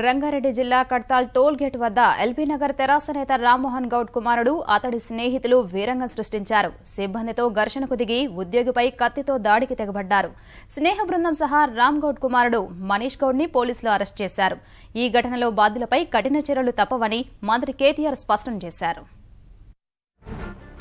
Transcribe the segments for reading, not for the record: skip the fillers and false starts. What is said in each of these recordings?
రంగారెడ్డి జిల్లా Kadthal toll gate వద్ద LB Nagar తెరాస నేత రామ్మోహన్ గౌడ్ కుమారుడు అతడి స్నేహితులు వీరంగం సృష్టించారు. సిబ్బందితో ఘర్షణకు దిగి ఉద్యోగిపై కత్తితో దాడికి తెగబడ్డారు. స్నేహ బృందం సహా రామ్ గౌడ్ కుమారుడు మనీష్ గౌడ్ ని పోలీసులు అరెస్ట్ చేశారు. ఈ ఘటనలో బాధ్యులపై కఠిన చర్యలు తప్పవని మంత్రి కేటీఆర్ స్పష్టం చేశారు.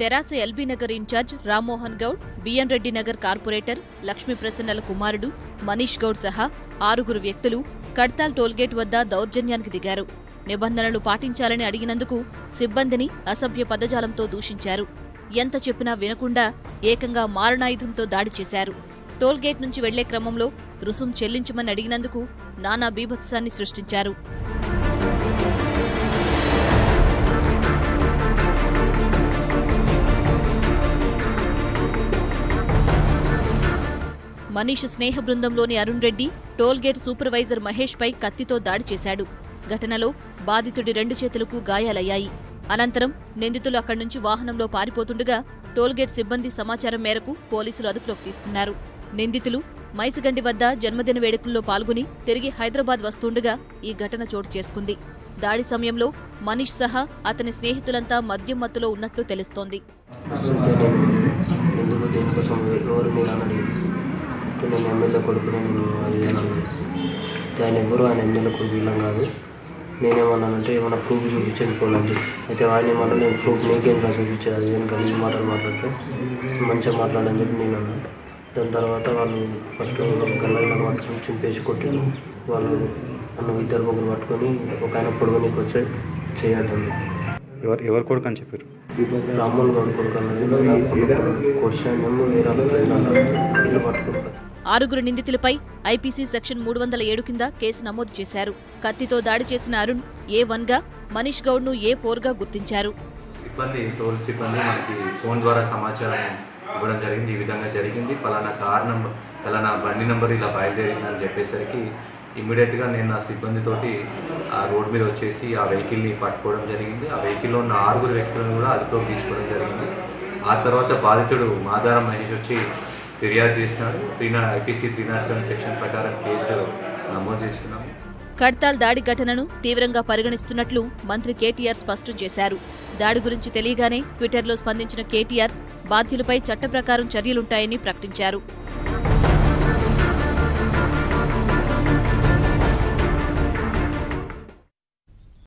తెరాస ఎల్బీ నగర్ ఇన్ఛార్జ్ రామ్మోహన్ గౌడ్, బిఎన్ రెడ్డి నగర్ కార్పొరేటర్ లక్ష్మీ ప్రసన్నల కుమారుడు మనీష్ గౌడ్ సహా 6 వ్యక్తులు కడ్తాల్ టోల్గేట్ వద్ద దౌర్జన్యానికి దిగారు. నిబంధనలు పాటించాలని అడిగినందుకు సిబ్బందిని అసభ్య పదజాలంతో దూషించారు. ఎంత చెప్పినా వినకుండా ఏకంగా మారణాయుధంతో దాడి చేశారు. టోల్గేట్ నుంచి వెళ్లే క్రమంలో రుసుం చెల్లించమని అడిగినందుకు నానా బీభత్సాన్ని సృష్టించారు. మనీష్ స్నేహ బృందంలోని అరుణ్ రెడ్డి టోల్గేట్ సూపర్వైజర్ మహేష్ పై కత్తితో దాడి చేశాడు. ఘటనలో బాధితుడి 2 చేతులకు గాయాలయ్యాయి. అనంతరం నిందితులు అక్కడి నుంచి వాహనంలో పారిపోతుండగా టోల్గేట్ సిబ్బంది సమాచారం మేరకు పోలీసులు అదుపులోకి తీసుకున్నారు. నిందితులు మైసిగండి వద్ద జన్మదిన వేడుకల్లో పాల్గొని తిరిగి హైదరాబాద్ వస్తుండగా ఈ ఘటన చోటు చేసుకుంది. దాడి సమయంలో మనీష్ సహా అతని స్నేహితులంతా మద్యం మత్తులో ఉన్నట్లు తెలుస్తోంది. నేను ఎమ్మెల్యే కొడుకు, నేను ఆయన ఎవరు, ఆయన ఎమ్మెల్యే కొడుకు వీళ్ళం కాదు. నేనేమన్నానంటే ఏమన్నా ప్రూఫ్ చూపించుకోవాలండి. అయితే ఆయన ఏమన్నా నేను ప్రూఫ్ నీకేం కాదు చూపించాను, అది ఏం కలిగి మాటలు మాట్లాడితే మంచిగా మాట్లాడని చెప్పి నేను అన్నాను. దాని తర్వాత వాళ్ళు ఫస్ట్ గల్లా పట్టుకొని చింపేసి కొట్టారు. వాళ్ళు నన్ను 2 ముగ్గురు పట్టుకొని ఒక ఆయన పొడుగునికి వచ్చి చేయాలండి. ఎవరు కొడుకు అని చెప్పారు? రామ్మోహన్ గౌడ్ కొడుకు అన్నది క్వశ్చన్ పట్టుకుంటారు. 6 నిందితులపై ఐపీసీ సెక్షన్ 307 కింద కేసు నమోదు చేశారు. కత్తితో దాడి చేసిన అరుణ్ A1 గా, మనీష్ గౌడ్ ను A4 గా గుర్తించారు. టోల్ సిబ్బంది మనకి ఫోన్ ద్వారా సమాచారం ఇవ్వడం జరిగింది. ఈ విధంగా జరిగింది, పలానా బండి నంబర్ ఇలా బయలుదేరిందని చెప్పేసరికి ఇమ్మీడియట్గా నేను నా సిబ్బందితోటి ఆ రోడ్ మీద వచ్చేసి ఆ వెహికల్ని పట్టుకోవడం జరిగింది. ఆ వెహికల్లో ఉన్న 6 వ్యక్తులను కూడా అదుపులోకి తీసుకోవడం జరిగింది. ఆ తర్వాత బాధితుడు మాదారం మహేష్ వచ్చి ఫిర్యాదు చేసినాడు. ఐపీసీ 307 సెక్షన్ ప్రకారం కేసు నమోదు చేసుకున్నాము. కడ్తాల్ దాడి ఘటనను తీవ్రంగా పరిగణిస్తున్నట్లు మంత్రి కేటీఆర్ స్పష్టం చేశారు. దాడి గురించి తెలియగానే ట్విట్టర్లో స్పందించిన కేటీఆర్ బాధ్యులపై చట్ట ప్రకారం చర్యలుంటాయని ప్రకటించారు.